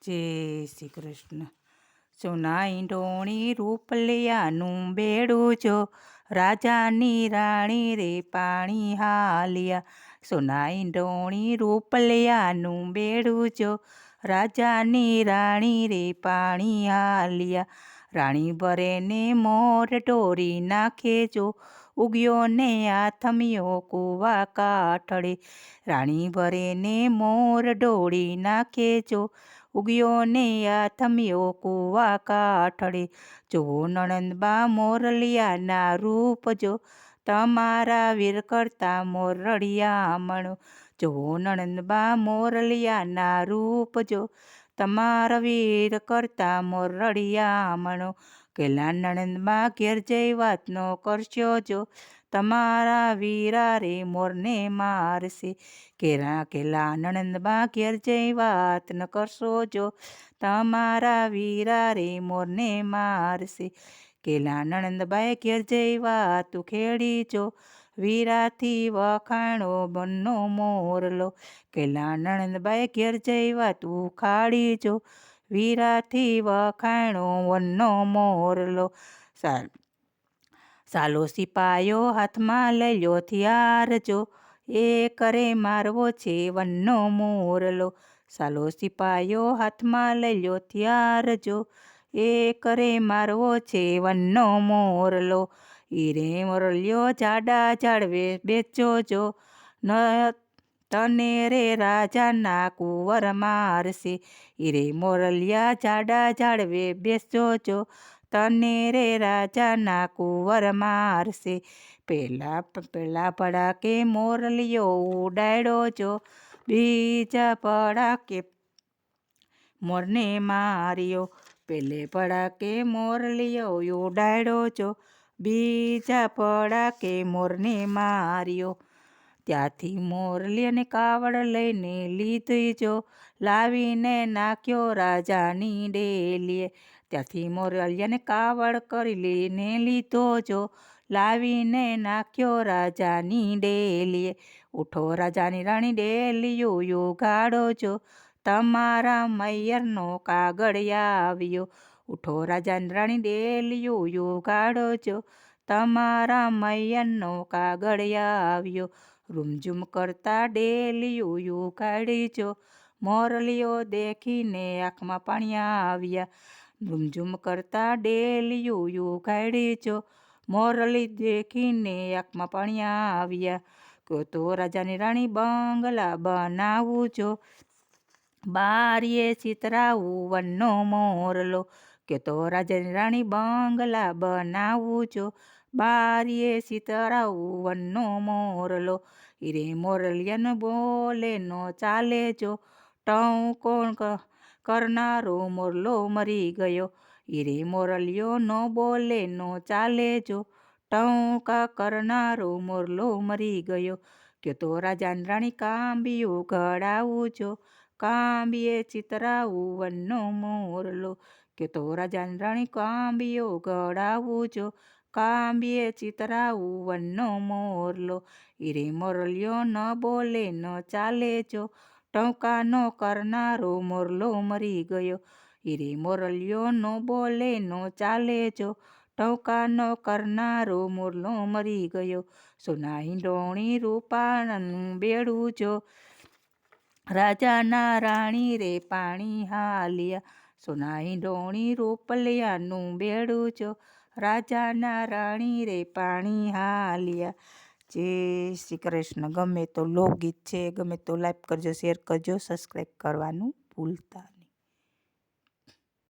જય શ્રી કૃષ્ણ. સોનાઈ ઢોણી રૂપલિયાનું બેડું જો, રાજાની રાણી રે પાણી હાલ્યા. સોનાઈ ઢોણી રૂપલિયાનું બેડું જો, રાજાની રાણી રે પાણી હાલ્યા. રાણી ભરે ને મોર ઢોરી નાખે જો, ઉગ્યો ને આથમિયો કુવા કાઠડે. રાણી ભરે ને મોર ઢોળી નાખે જો, ઉગ્યો ને આથમિયો કુવા કાઠડે. જો નણંદબા મોરલિયાના રૂપ જો, તમારા વીર કરતા મોરળિયામણો. જો નણંદબા મોરલિયાના રૂપ જો, તમારા વીર કરતા મોરળિયામણો. કેલા નણંદબા ઘેર જઈ વાત નો કરશો જો, તમારા વીરા રે મોરને મારશે. કેલા નણંદબા ઘેર જઈ વાત ન કરશો જો, તમારા વીરા રે મોરને મારશે. કેલા નણંદબાએ ઘેર જઈ વાત ખેડી જો, વીરાથી વખાણો બનનો મોરલો. કેલા નણંદબાએ ઘેર જઈ વાત ઉખાડી જો, વીરાથી વખાણો વનનો મોરલો. સાલો સિપાયો હાથમાં લઈ લ્યો હથિયાર જો, એ કરે મારવો છે વનનો મોરલો. સાલો સિપાયો હાથમાં લઈ લ્યો હથિયાર જો, એ કરે મારવો છે વનનો મોરલો. ઈરે મોરલ્યો જાડા ઝાડવે બેચો જો, તને રે રાજાના કુંવર મારશે. ઈરે મોરલિયા જાડા ઝાડવે બેસજો જો, તને રે રાજાના કુંવર મારશે. પેલા પડાકે મોરલિયો ઉડાડ્યો જો, બીજા પડાકે મોરને માર્યો. પેલે પડાકે મોરલિયો ઉડાડ્યો જો, બીજા પડાકે મોરને માર્યો. ત્યાંથી મોરલિયાને કાવડ લઈને લીધી જો, લાવીને નાખ્યો રાજાની ડેલીએ. ત્યાંથી મોરલિયાને કાવડ કરી લઈને લીધો જો, લાવીને નાખ્યો રાજાની ડેલીએ. ઉઠો રાજાની રાણી ડેલીયું યુગાડો જો, તમારા મૈયરનો કાગળ આવ્યો. ઉઠો રાજાની રાણી ડેલીયું યુગાડો જો, તમારા મૈયરનો કાગળ આવ્યો. રૂમઝૂમ કરતા ડેલીયું યુગાડી જો, મોરલિયો દેખીને આંખમાં પાણી આવ્યા. રૂમઝૂમ કરતા ડેલીયું યુગાડી જો, મોરલી દેખીને આંખમાં પાણી આવ્યા. કહો તો રાજાની રાણી બંગલા બનાવું જો, બારીએ ચિતરાવું વનનો મોરલો. કે તો રાજાની રાણી બંગલા બનાવું જો, બારીએ ચિતરાવું વનનો મોરલો. ઈરે મોરલિયાનો બોલે નો ચાલે જો, ટહુકો કરનારો મોરલો મરી ગયો. ઈરે મોરલિયો નો બોલે નો ચાલે જો, ટહુકા કરનારો મોરલો મરી ગયો. કે તો રાજાની રાણી કાંબિયું ઘડાવું જો, કાંબીએ ચિતરાવું વનનો મોરલો. કે તો રાજાની રાણી કાંબિયો ઘડાવું જો, કાંબીએ ચિતરાવું વનનો મોરલો. ઈરે મોરલિયો ન બોલે ન ચાલે જો, ટહુકા ન કરનારો મોરલો મરી ગયો. ઈરે મોરલિયો ન બોલે ન ચાલે જો, ટહુકા ન કરનારો મોરલો મરી ગયો. સોના હિંડોણી રૂપાનું બેડું જો, રાજાના રાણી રે પાણી હાલ્યા. સોના હિંડોણી રૂપલિયાનું બેડું જો, રાજાના રાણી રે પાણી હાલ્યા. જય શ્રી કૃષ્ણ. ગમે તો લોકગીત છે, ગમે તો લાઈક કરજો, શેર કરજો, સબસ્ક્રાઈબ કરવાનું ભૂલતા